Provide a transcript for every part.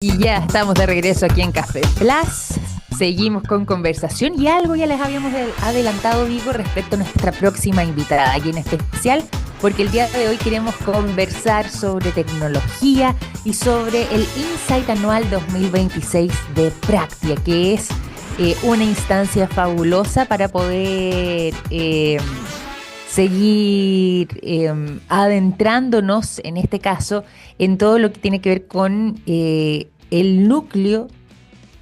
Y ya estamos de regreso aquí en Café Plus. Seguimos con conversación y algo ya les habíamos adelantado, Vigo, respecto a nuestra próxima invitada, y en especial porque el día de hoy queremos conversar sobre tecnología y sobre el Insight Anual 2026 de Practia, que es una instancia fabulosa para poder seguir adentrándonos, en este caso, en todo lo que tiene que ver con el núcleo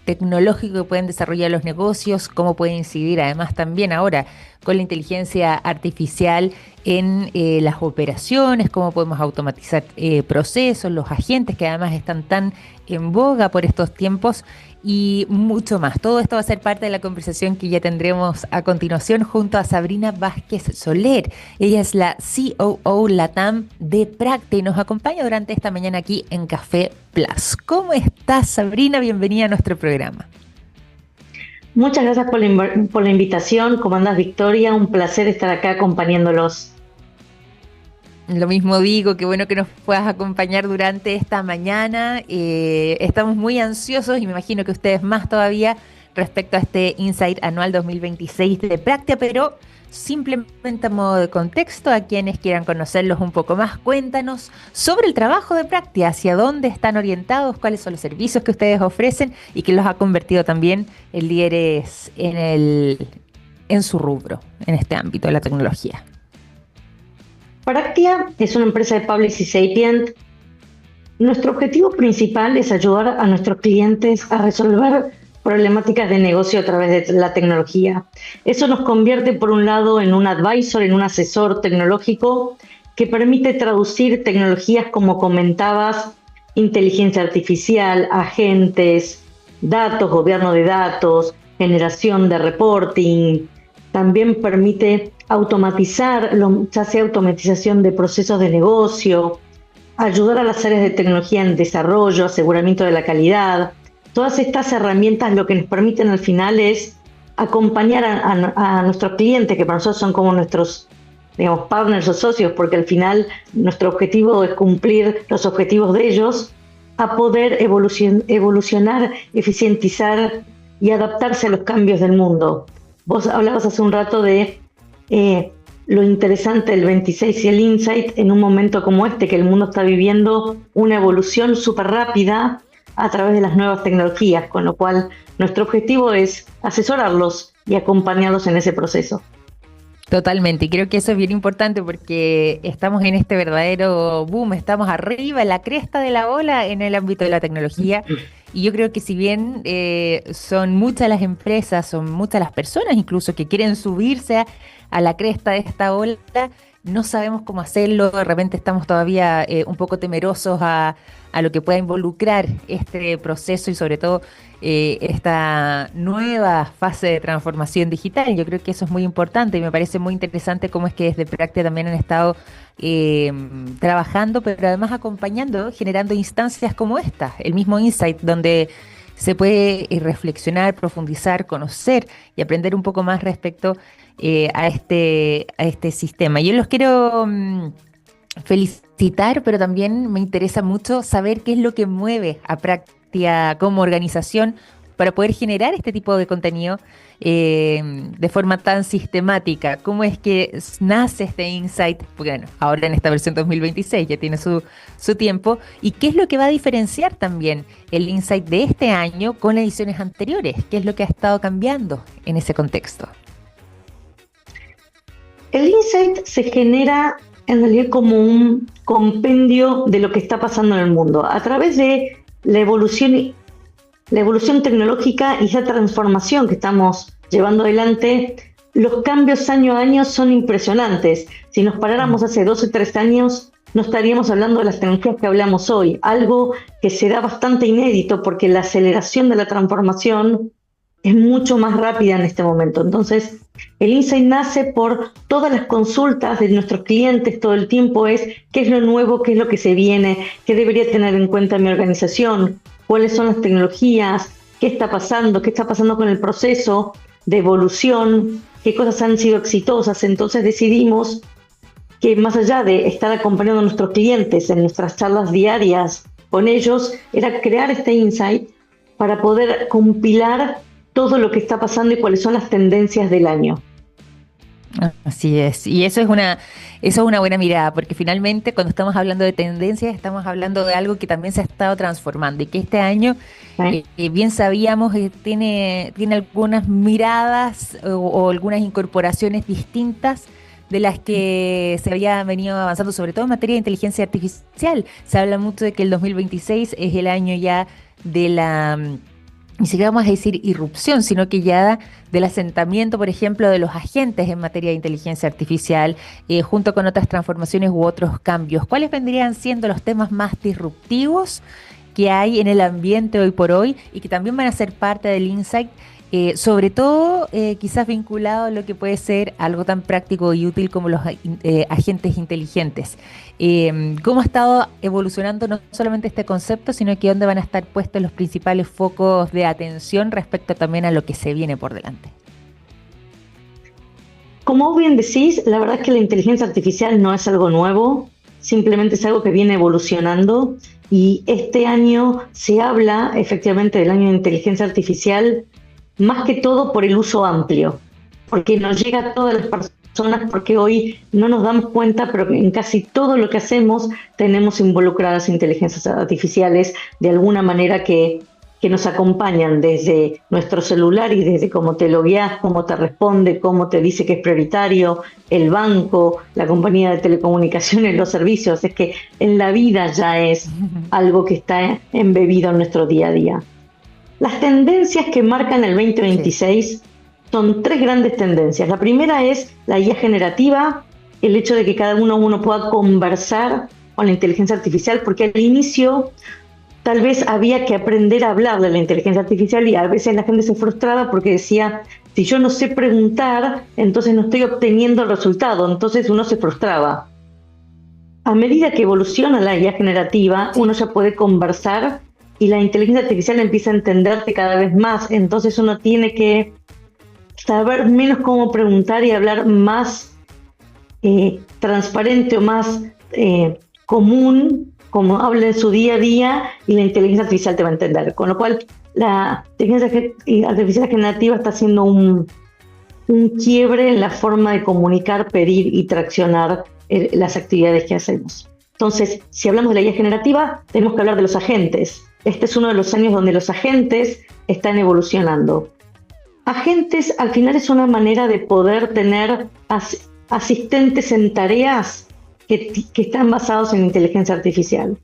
tecnológico que pueden desarrollar los negocios, cómo puede incidir además también ahora con la inteligencia artificial en las operaciones, cómo podemos automatizar procesos, los agentes que además están tan en boga por estos tiempos y mucho más. Todo esto va a ser parte de la conversación que ya tendremos a continuación junto a Sabrina Vázquez Soler. Ella es la COO LATAM de Practia y nos acompaña durante esta mañana aquí en Café Plus. ¿Cómo estás, Sabrina? Bienvenida a nuestro programa. Muchas gracias por la invitación. ¿Cómo andás, Victoria? Un placer estar acá acompañándolos. Lo mismo digo, qué bueno que nos puedas acompañar durante esta mañana. Estamos muy ansiosos y me imagino que ustedes más todavía respecto a este Insight Anual 2026 de Practia, pero simplemente a modo de contexto, a quienes quieran conocerlos un poco más, cuéntanos sobre el trabajo de Practia, hacia dónde están orientados, cuáles son los servicios que ustedes ofrecen y que los ha convertido también en líderes en su rubro, en este ámbito de la tecnología. Practia es una empresa de Publicis Sapient. Nuestro objetivo principal es ayudar a nuestros clientes a resolver problemáticas de negocio a través de la tecnología. Eso nos convierte, por un lado, en un advisor, en un asesor tecnológico que permite traducir tecnologías, como comentabas, inteligencia artificial, agentes, datos, gobierno de datos, generación de reporting. También permite automatizar, ya sea automatización de procesos de negocio, ayudar a las áreas de tecnología en desarrollo, aseguramiento de la calidad. Todas estas herramientas lo que nos permiten al final es acompañar a nuestros clientes, que para nosotros son como nuestros, digamos, partners o socios, porque al final nuestro objetivo es cumplir los objetivos de ellos, a poder evolucionar, eficientizar y adaptarse a los cambios del mundo. Vos hablabas hace un rato de lo interesante del 26 y el Insight en un momento como este, que el mundo está viviendo una evolución súper rápida a través de las nuevas tecnologías, con lo cual nuestro objetivo es asesorarlos y acompañarlos en ese proceso. Totalmente, y creo que eso es bien importante porque estamos en este verdadero boom, estamos arriba, en la cresta de la ola en el ámbito de la tecnología. Y yo creo que si bien son muchas las empresas, son muchas las personas incluso que quieren subirse a la cresta de esta ola, no sabemos cómo hacerlo, de repente estamos todavía un poco temerosos a lo que pueda involucrar este proceso y sobre todo esta nueva fase de transformación digital. Yo creo que eso es muy importante y me parece muy interesante cómo es que desde Practia también han estado trabajando, pero además acompañando, generando instancias como esta, el mismo Insight, donde se puede reflexionar, profundizar, conocer y aprender un poco más respecto a este sistema. Yo los quiero felicitar, pero también me interesa mucho saber qué es lo que mueve a Practia como organización para poder generar este tipo de contenido de forma tan sistemática. ¿Cómo es que nace este Insight? Bueno, ahora en esta versión 2026 ya tiene su tiempo. ¿Y qué es lo que va a diferenciar también el Insight de este año con ediciones anteriores? ¿Qué es lo que ha estado cambiando en ese contexto? El Insight se genera en realidad como un compendio de lo que está pasando en el mundo a través de la evolución tecnológica y esa transformación que estamos llevando adelante. Los cambios año a año son impresionantes. Si nos paráramos hace 12 o 3 años, no estaríamos hablando de las tecnologías que hablamos hoy, algo que será bastante inédito porque la aceleración de la transformación es mucho más rápida en este momento. Entonces, el Insight nace por todas las consultas de nuestros clientes todo el tiempo, es qué es lo nuevo, qué es lo que se viene, qué debería tener en cuenta mi organización, cuáles son las tecnologías, qué está pasando con el proceso de evolución, qué cosas han sido exitosas. Entonces decidimos que más allá de estar acompañando a nuestros clientes en nuestras charlas diarias con ellos era crear este insight para poder compilar todo lo que está pasando y cuáles son las tendencias del año. Así es, y eso es una buena mirada, porque finalmente cuando estamos hablando de tendencias, estamos hablando de algo que también se ha estado transformando y que este año, ¿Sí? bien sabíamos, tiene algunas miradas o algunas incorporaciones distintas de las que se había venido avanzando, sobre todo en materia de inteligencia artificial. Se habla mucho de que el 2026 es el año ya de la ni siquiera vamos a decir irrupción, sino que ya del asentamiento, por ejemplo, de los agentes en materia de inteligencia artificial, junto con otras transformaciones u otros cambios. ¿Cuáles vendrían siendo los temas más disruptivos que hay en el ambiente hoy por hoy y que también van a ser parte del Insight? Sobre todo, quizás vinculado a lo que puede ser algo tan práctico y útil como los agentes inteligentes. ¿Cómo ha estado evolucionando no solamente este concepto, sino que dónde van a estar puestos los principales focos de atención respecto también a lo que se viene por delante? Como bien decís, la verdad es que la inteligencia artificial no es algo nuevo, simplemente es algo que viene evolucionando y este año se habla efectivamente del año de inteligencia artificial más que todo por el uso amplio, porque nos llega a todas las personas, porque hoy no nos damos cuenta, pero en casi todo lo que hacemos tenemos involucradas inteligencias artificiales de alguna manera que nos acompañan desde nuestro celular y desde cómo te logueas, cómo te responde, cómo te dice que es prioritario, el banco, la compañía de telecomunicaciones, los servicios. Es que en la vida ya es algo que está embebido en nuestro día a día. Las tendencias que marcan el 2026 sí. Son tres grandes tendencias. La primera es la IA generativa, el hecho de que cada uno pueda conversar con la inteligencia artificial, porque al inicio tal vez había que aprender a hablar de la inteligencia artificial y a veces la gente se frustraba porque decía, si yo no sé preguntar, entonces no estoy obteniendo el resultado, entonces uno se frustraba. A medida que evoluciona la IA generativa, uno ya puede conversar y la inteligencia artificial empieza a entenderte cada vez más, entonces uno tiene que saber menos cómo preguntar y hablar más transparente o más común, como habla en su día a día, y la inteligencia artificial te va a entender. Con lo cual, la inteligencia artificial generativa está haciendo un quiebre en la forma de comunicar, pedir y traccionar las actividades que hacemos. Entonces, si hablamos de la IA generativa, tenemos que hablar de los agentes. Este es uno de los años donde los agentes están evolucionando. Agentes, al final, es una manera de poder tener asistentes en tareas que están basados en inteligencia artificial.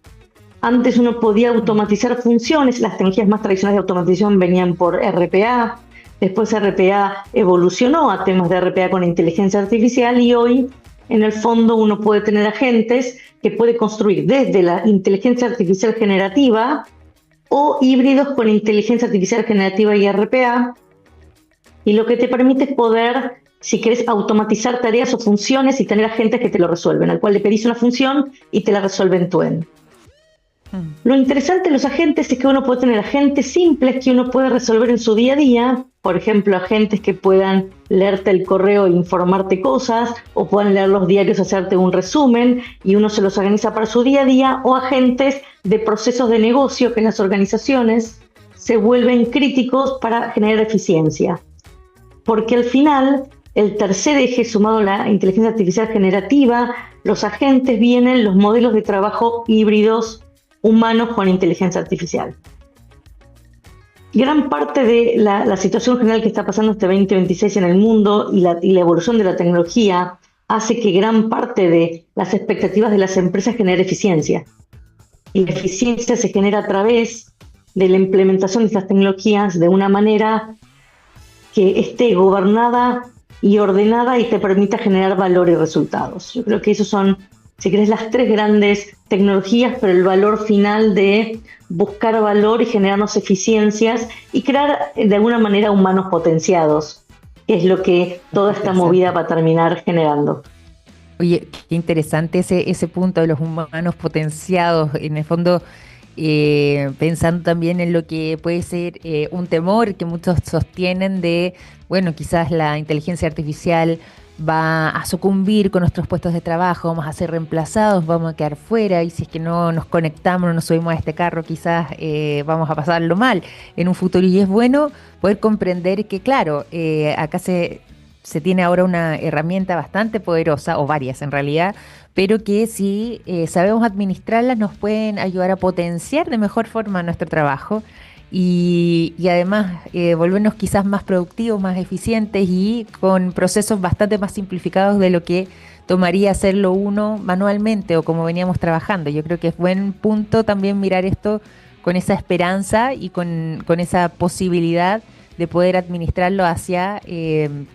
Antes uno podía automatizar funciones, las tecnologías más tradicionales de automatización venían por RPA, después RPA evolucionó a temas de RPA con inteligencia artificial y hoy, en el fondo, uno puede tener agentes que puede construir desde la inteligencia artificial generativa o híbridos con inteligencia artificial generativa y RPA, y lo que te permite es poder, si querés, automatizar tareas o funciones y tener agentes que te lo resuelven, al cual le pedís una función y te la resuelven tú en. Lo interesante de los agentes es que uno puede tener agentes simples que uno puede resolver en su día a día, por ejemplo, agentes que puedan leerte el correo e informarte cosas, o puedan leer los diarios y hacerte un resumen, y uno se los organiza para su día a día, o agentes de procesos de negocio que en las organizaciones se vuelven críticos para generar eficiencia. Porque al final, el tercer eje sumado a la inteligencia artificial generativa, los agentes vienen los modelos de trabajo híbridos humanos con inteligencia artificial. Gran parte de la situación general que está pasando este 2026 en el mundo y la evolución de la tecnología hace que gran parte de las expectativas de las empresas genere eficiencia. Y la eficiencia se genera a través de la implementación de estas tecnologías de una manera que esté gobernada y ordenada y te permita generar valor y resultados. Yo creo que esos son, si querés, las tres grandes tecnologías, pero el valor final de buscar valor y generarnos eficiencias y crear de alguna manera humanos potenciados, que es lo que toda esta movida va a terminar generando. Oye, qué interesante ese punto de los humanos potenciados, en el fondo. Pensando también en lo que puede ser un temor que muchos sostienen de, bueno, quizás la inteligencia artificial va a sucumbir con nuestros puestos de trabajo, vamos a ser reemplazados, vamos a quedar fuera y si es que no nos conectamos, no nos subimos a este carro, quizás vamos a pasarlo mal en un futuro. Y es bueno poder comprender que, claro, acá se tiene ahora una herramienta bastante poderosa, o varias en realidad, pero que si sabemos administrarlas nos pueden ayudar a potenciar de mejor forma nuestro trabajo y además volvernos quizás más productivos, más eficientes y con procesos bastante más simplificados de lo que tomaría hacerlo uno manualmente o como veníamos trabajando. Yo creo que es buen punto también mirar esto con esa esperanza y con esa posibilidad de poder administrarlo hacia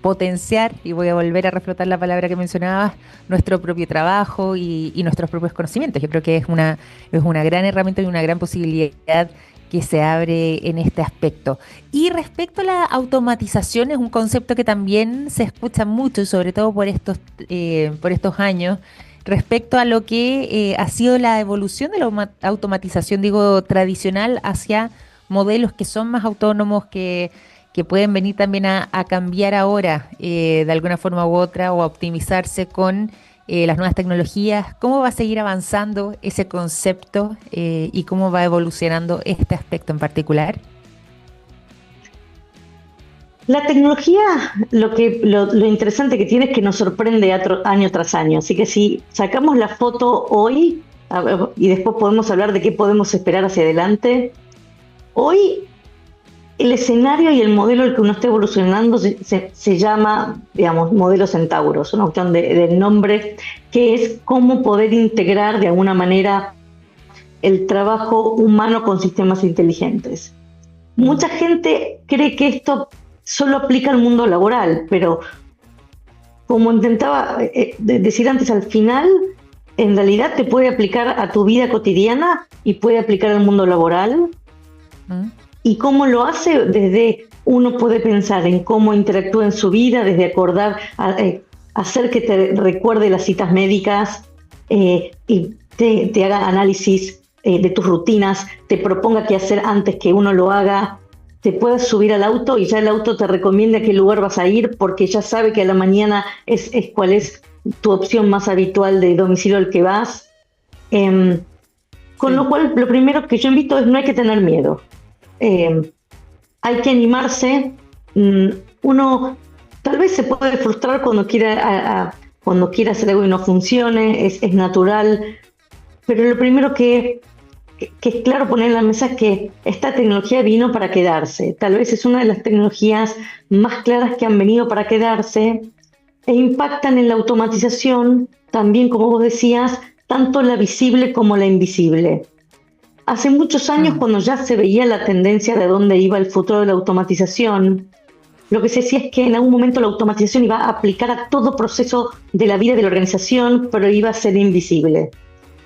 potenciar, y voy a volver a reflotar la palabra que mencionabas, nuestro propio trabajo y nuestros propios conocimientos. Yo creo que es una gran herramienta y una gran posibilidad que se abre en este aspecto. Y respecto a la automatización, es un concepto que también se escucha mucho, sobre todo por estos años, respecto a lo que ha sido la evolución de la automatización, digo, tradicional hacia modelos que son más autónomos, que pueden venir también a cambiar ahora de alguna forma u otra o a optimizarse con las nuevas tecnologías. ¿Cómo va a seguir avanzando ese concepto y cómo va evolucionando este aspecto en particular? La tecnología, lo interesante que tiene es que nos sorprende año tras año. Así que si sacamos la foto hoy y después podemos hablar de qué podemos esperar hacia adelante, hoy el escenario y el modelo al que uno está evolucionando se llama, digamos, modelo Centauro. Es una cuestión del nombre, que es cómo poder integrar de alguna manera el trabajo humano con sistemas inteligentes. Mucha gente cree que esto solo aplica al mundo laboral, pero como intentaba decir antes, al final, en realidad te puede aplicar a tu vida cotidiana y puede aplicar al mundo laboral. ¿Y cómo lo hace? Desde uno puede pensar en cómo interactúa en su vida, desde acordar, hacer que te recuerde las citas médicas y te haga análisis de tus rutinas, te proponga qué hacer antes que uno lo haga, te puedes subir al auto y ya el auto te recomienda a qué lugar vas a ir porque ya sabe que a la mañana es cuál es tu opción más habitual de domicilio al que vas. Con lo cual, lo primero que yo invito es no hay que tener miedo. Hay que animarse. Uno tal vez se puede frustrar cuando quiera hacer algo y no funcione, es natural, pero lo primero que es claro poner en la mesa es que esta tecnología vino para quedarse. Tal vez es una de las tecnologías más claras que han venido para quedarse e impactan en la automatización también, como vos decías, tanto la visible como la invisible. Hace muchos años, cuando ya se veía la tendencia de dónde iba el futuro de la automatización, lo que se decía es que en algún momento la automatización iba a aplicar a todo proceso de la vida de la organización, pero iba a ser invisible.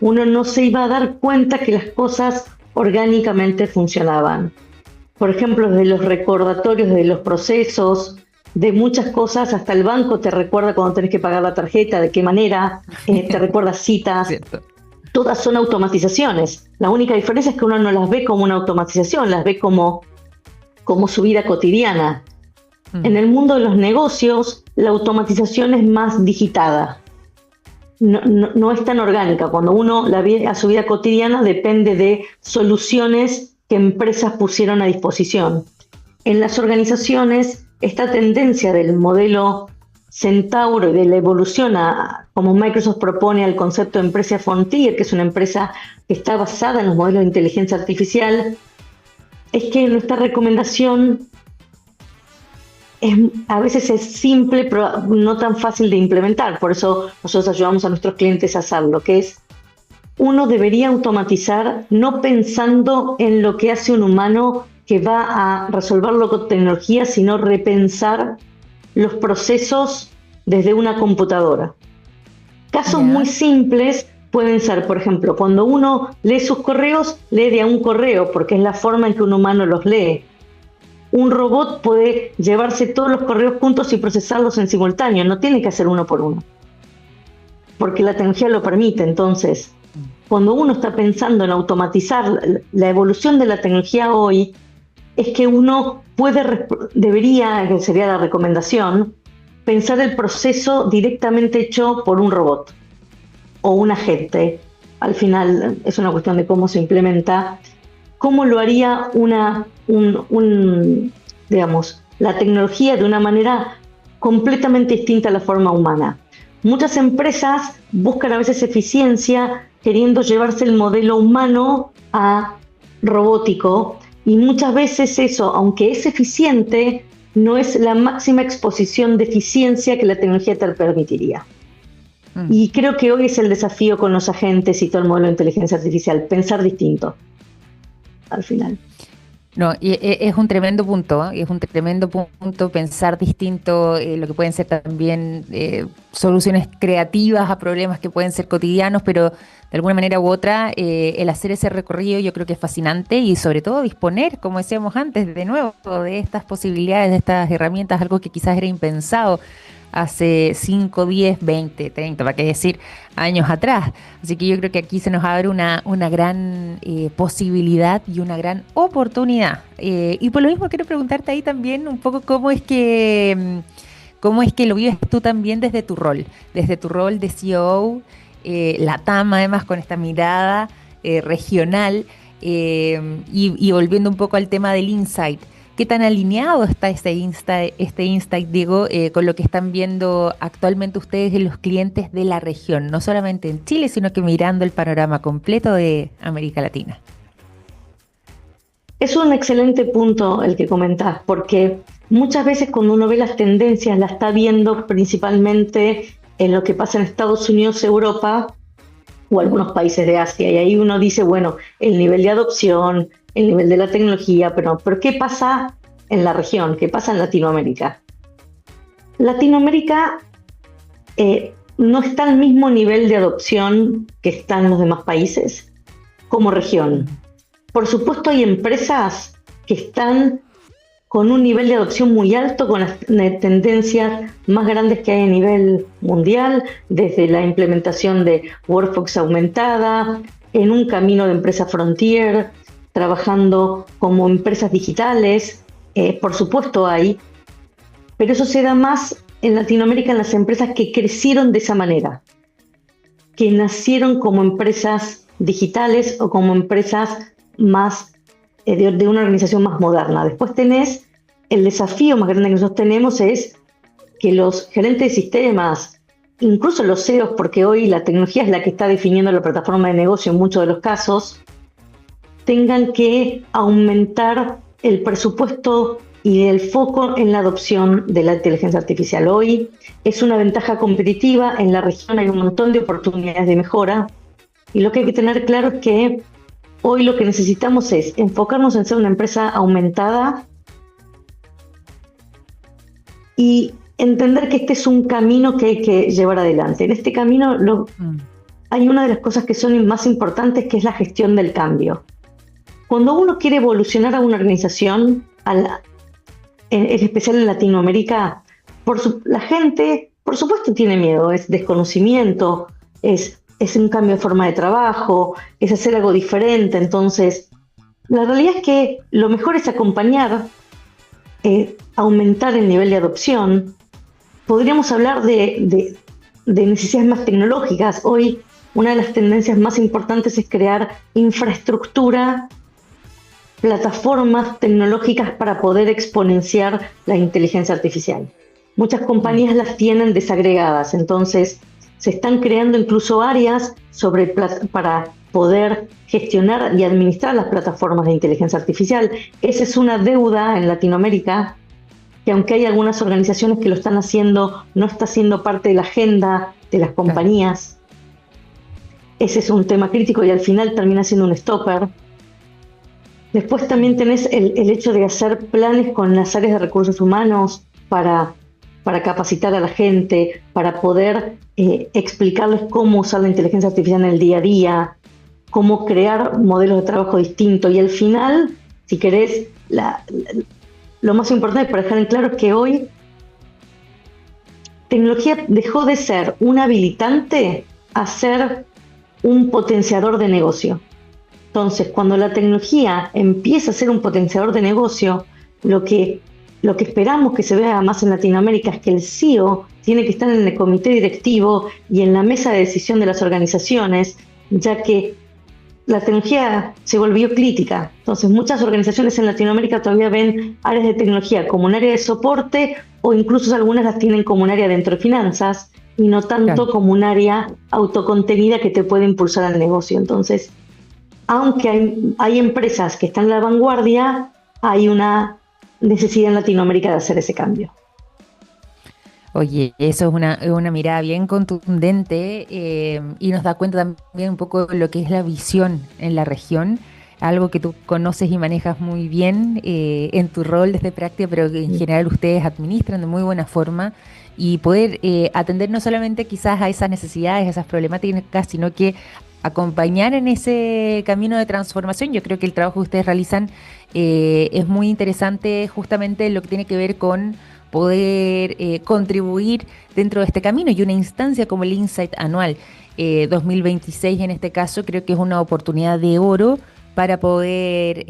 Uno no se iba a dar cuenta que las cosas orgánicamente funcionaban. Por ejemplo, de los recordatorios de los procesos, de muchas cosas, hasta el banco te recuerda cuando tenés que pagar la tarjeta, de qué manera, te recuerda citas. Cierto. Todas son automatizaciones. La única diferencia es que uno no las ve como una automatización, las ve como su vida cotidiana. En el mundo de los negocios, la automatización es más digitada. No es tan orgánica. Cuando uno la ve a su vida cotidiana, depende de soluciones que empresas pusieron a disposición. En las organizaciones, esta tendencia del modelo Centauro y de la evolución como Microsoft propone al concepto de empresa Frontier, que es una empresa que está basada en los modelos de inteligencia artificial, es que nuestra recomendación a veces es simple, pero no tan fácil de implementar. Por eso nosotros ayudamos a nuestros clientes a hacerlo, que es, uno debería automatizar no pensando en lo que hace un humano que va a resolverlo con tecnología, sino repensar los procesos desde una computadora. Casos muy simples pueden ser, por ejemplo, cuando uno lee sus correos, lee de a un correo, porque es la forma en que un humano los lee. Un robot puede llevarse todos los correos juntos y procesarlos en simultáneo, no tiene que hacer uno por uno, porque la tecnología lo permite. Entonces, cuando uno está pensando en automatizar la evolución de la tecnología hoy, es que uno debería, que sería la recomendación, pensar el proceso directamente hecho por un robot o un agente. Al final es una cuestión de cómo se implementa, cómo lo haría digamos, la tecnología de una manera completamente distinta a la forma humana. Muchas empresas buscan a veces eficiencia queriendo llevarse el modelo humano a robótico, y muchas veces eso, aunque es eficiente, no es la máxima exposición de eficiencia que la tecnología te permitiría. Y creo que hoy es el desafío con los agentes y todo el modelo de inteligencia artificial, pensar distinto al final. No, y es un tremendo punto, ¿eh? Es un tremendo punto pensar distinto, lo que pueden ser también soluciones creativas a problemas que pueden ser cotidianos, pero de alguna manera u otra, el hacer ese recorrido yo creo que es fascinante y sobre todo disponer, como decíamos antes, de nuevo, de estas posibilidades, de estas herramientas, algo que quizás era impensado hace 5, 10, 20, 30, para qué decir, años atrás. Así que yo creo que aquí se nos abre una gran posibilidad y una gran oportunidad. Y por lo mismo quiero preguntarte ahí también un poco cómo es que lo vives tú también desde tu rol de CEO, LATAM además con esta mirada regional y volviendo un poco al tema del insight. ¿Qué tan alineado está este insight, Diego, con lo que están viendo actualmente ustedes en los clientes de la región? No solamente en Chile, sino que mirando el panorama completo de América Latina. Es un excelente punto el que comentás, porque muchas veces cuando uno ve las tendencias, la está viendo principalmente en lo que pasa en Estados Unidos, Europa o algunos países de Asia. Y ahí uno dice, bueno, el nivel de adopción, el nivel de la tecnología, pero ¿qué pasa en la región? ¿Qué pasa en Latinoamérica? Latinoamérica no está al mismo nivel de adopción que están los demás países como región. Por supuesto hay empresas que están con un nivel de adopción muy alto, con las tendencias más grandes que hay a nivel mundial, desde la implementación de Workforce aumentada, en un camino de empresa frontier, trabajando como empresas digitales, por supuesto hay, pero eso se da más en Latinoamérica en las empresas que crecieron de esa manera, que nacieron como empresas digitales o como empresas más de una organización más moderna. Después tenés el desafío más grande que nosotros tenemos es que los gerentes de sistemas, incluso los CEOs, porque hoy la tecnología es la que está definiendo la plataforma de negocio en muchos de los casos, tengan que aumentar el presupuesto y el foco en la adopción de la inteligencia artificial. Hoy es una ventaja competitiva, en la región hay un montón de oportunidades de mejora, y lo que hay que tener claro es que hoy lo que necesitamos es enfocarnos en ser una empresa aumentada y entender que este es un camino que hay que llevar adelante. En este camino hay una de las cosas que son más importantes, que es la gestión del cambio. Cuando uno quiere evolucionar a una organización, en especial en Latinoamérica, la gente, por supuesto, tiene miedo, es desconocimiento, es un cambio de forma de trabajo, es hacer algo diferente. Entonces, la realidad es que lo mejor es acompañar, aumentar el nivel de adopción. Podríamos hablar de necesidades más tecnológicas. Hoy, una de las tendencias más importantes es crear infraestructura, plataformas tecnológicas para poder exponenciar la inteligencia artificial. Muchas compañías las tienen desagregadas, entonces se están creando incluso áreas para poder gestionar y administrar las plataformas de inteligencia artificial. Esa es una deuda en Latinoamérica, que aunque hay algunas organizaciones que lo están haciendo, no está siendo parte de la agenda de las compañías. Ese es un tema crítico y al final termina siendo un stopper. Después también tenés el hecho de hacer planes con las áreas de recursos humanos para capacitar a la gente, para poder explicarles cómo usar la inteligencia artificial en el día a día, cómo crear modelos de trabajo distintos. Y al final, si querés, lo más importante para dejar en claro es que hoy tecnología dejó de ser un habilitante a ser un potenciador de negocio. Entonces, cuando la tecnología empieza a ser un potenciador de negocio, lo que lo que esperamos que se vea más en Latinoamérica es que el CEO tiene que estar en el comité directivo y en la mesa de decisión de las organizaciones, ya que la tecnología se volvió crítica. Entonces, muchas organizaciones en Latinoamérica todavía ven áreas de tecnología como un área de soporte o incluso algunas las tienen como un área dentro de finanzas y no tanto Claro. como un área autocontenida que te puede impulsar al negocio. Entonces, aunque hay empresas que están en la vanguardia, hay una necesidad en Latinoamérica de hacer ese cambio. Oye, eso es una mirada bien contundente y nos da cuenta también un poco de lo que es la visión en la región, algo que tú conoces y manejas muy bien en tu rol desde práctica, pero que en general ustedes administran de muy buena forma y poder atender no solamente quizás a esas necesidades, a esas problemáticas, sino que acompañar en ese camino de transformación. Yo creo que el trabajo que ustedes realizan es muy interesante justamente en lo que tiene que ver con poder contribuir dentro de este camino y una instancia como el Insight Anual 2026 en este caso creo que es una oportunidad de oro para poder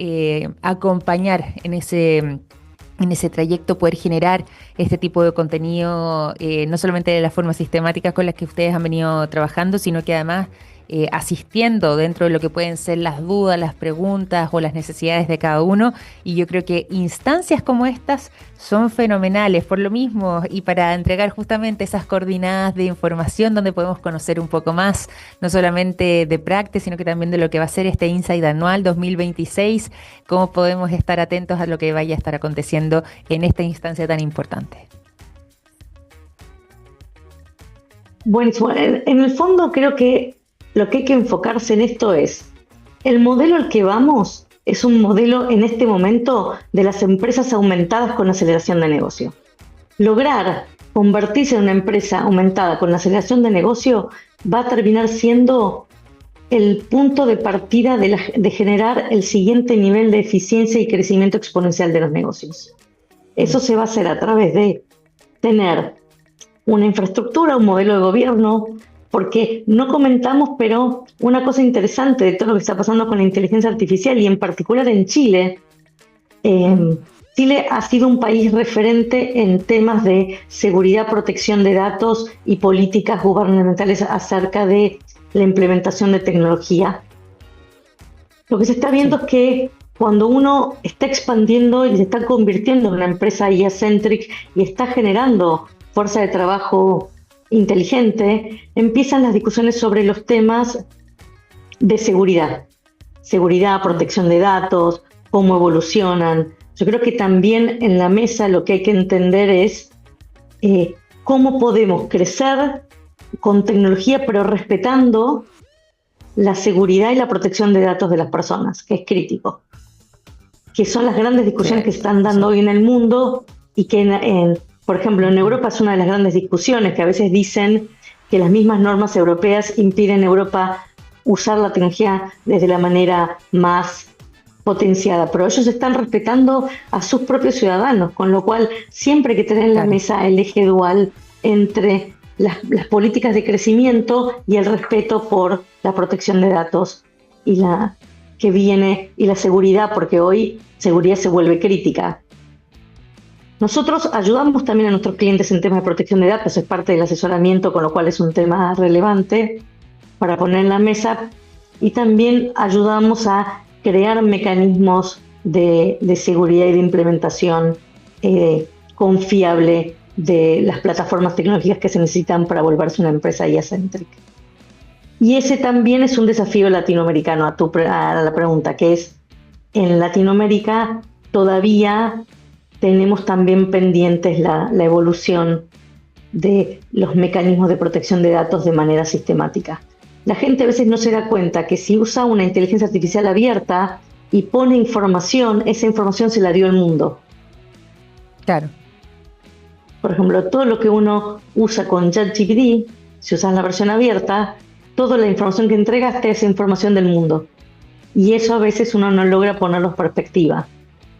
acompañar en ese trayecto, poder generar este tipo de contenido, no solamente de la forma sistemática con la que ustedes han venido trabajando, sino que además asistiendo dentro de lo que pueden ser las dudas, las preguntas o las necesidades de cada uno. Y yo creo que instancias como estas son fenomenales por lo mismo y para entregar justamente esas coordenadas de información donde podemos conocer un poco más, no solamente de Practe, sino que también de lo que va a ser este Insight Anual 2026, cómo podemos estar atentos a lo que vaya a estar aconteciendo en esta instancia tan importante. Buenísimo. En el fondo creo que lo que hay que enfocarse en esto es, el modelo al que vamos es un modelo en este momento de las empresas aumentadas con aceleración de negocio. Lograr convertirse en una empresa aumentada con aceleración de negocio va a terminar siendo el punto de partida de generar el siguiente nivel de eficiencia y crecimiento exponencial de los negocios. Eso se va a hacer a través de tener una infraestructura, un modelo de gobierno, porque no comentamos, pero una cosa interesante de todo lo que está pasando con la inteligencia artificial y en particular en Chile, Chile ha sido un país referente en temas de seguridad, protección de datos y políticas gubernamentales acerca de la implementación de tecnología. Lo que se está viendo Sí. es que cuando uno está expandiendo y se está convirtiendo en una empresa IA-centric y está generando fuerza de trabajo inteligente, empiezan las discusiones sobre los temas de seguridad. Seguridad, protección de datos, cómo evolucionan. Yo creo que también en la mesa lo que hay que entender es cómo podemos crecer con tecnología, pero respetando la seguridad y la protección de datos de las personas, que es crítico. Que son las grandes discusiones que se están dando hoy en el mundo y que, por ejemplo, en Europa es una de las grandes discusiones, que a veces dicen que las mismas normas europeas impiden a Europa usar la tecnología desde la manera más potenciada, pero ellos están respetando a sus propios ciudadanos, con lo cual siempre hay que tener en la mesa el eje dual entre las políticas de crecimiento y el respeto por la protección de datos y la que viene y la seguridad, porque hoy seguridad se vuelve crítica. Nosotros ayudamos también a nuestros clientes en temas de protección de datos, es parte del asesoramiento, con lo cual es un tema relevante para poner en la mesa, y también ayudamos a crear mecanismos de seguridad y de implementación confiable de las plataformas tecnológicas que se necesitan para volverse una empresa IA-centric. Y ese también es un desafío latinoamericano a la pregunta, que es, en Latinoamérica todavía tenemos también pendientes la evolución de los mecanismos de protección de datos de manera sistemática. La gente a veces no se da cuenta que si usa una inteligencia artificial abierta y pone información, esa información se la dio el mundo. Claro. Por ejemplo, todo lo que uno usa con ChatGPT, si usas la versión abierta, toda la información que entregas es información del mundo. Y eso a veces uno no logra ponerlo en perspectiva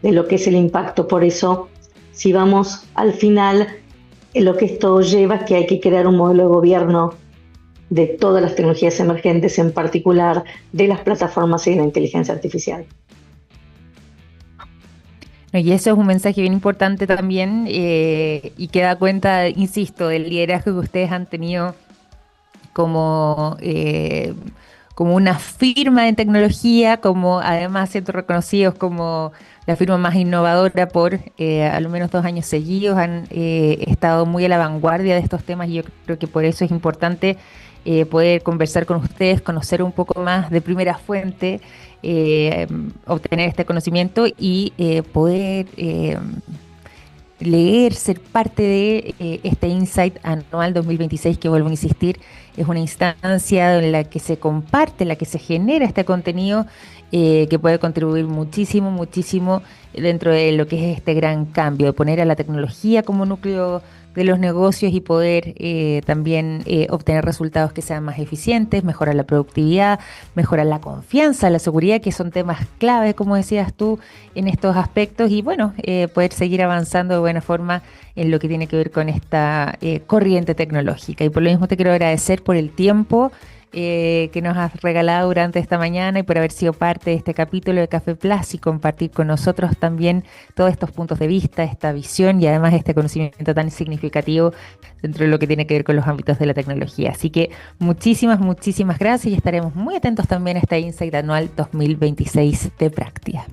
de lo que es el impacto. Por eso, si vamos al final, lo que esto lleva es que hay que crear un modelo de gobierno de todas las tecnologías emergentes, en particular de las plataformas y de la inteligencia artificial. Y eso es un mensaje bien importante también y que da cuenta, insisto, del liderazgo que ustedes han tenido como, como una firma en tecnología, como además siendo reconocidos como la firma más innovadora por al menos 2 años seguidos, han estado muy a la vanguardia de estos temas y yo creo que por eso es importante poder conversar con ustedes, conocer un poco más de primera fuente, obtener este conocimiento y poder leer, ser parte de este Insight Anual 2026 que vuelvo a insistir, es una instancia en la que se comparte, en la que se genera este contenido que puede contribuir muchísimo, muchísimo dentro de lo que es este gran cambio, de poner a la tecnología como núcleo de los negocios y poder también obtener resultados que sean más eficientes, mejorar la productividad, mejorar la confianza, la seguridad, que son temas clave, como decías tú, en estos aspectos y bueno, poder seguir avanzando de buena forma en lo que tiene que ver con esta corriente tecnológica. Y por lo mismo te quiero agradecer por el tiempo que nos has regalado durante esta mañana y por haber sido parte de este capítulo de Café Plus y compartir con nosotros también todos estos puntos de vista, esta visión y además este conocimiento tan significativo dentro de lo que tiene que ver con los ámbitos de la tecnología. Así que muchísimas, muchísimas gracias y estaremos muy atentos también a este Insight Anual 2026 de Praxia.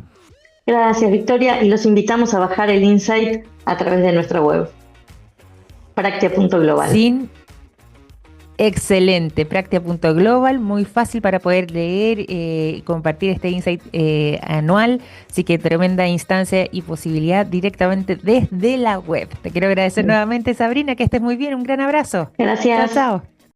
Gracias, Victoria, y los invitamos a bajar el Insight a través de nuestra web, practia.global. Excelente, Practia.global, muy fácil para poder leer y compartir este insight anual, así que tremenda instancia y posibilidad directamente desde la web. Te quiero agradecer nuevamente, Sabrina, que estés muy bien, un gran abrazo. Gracias. Chao, chao.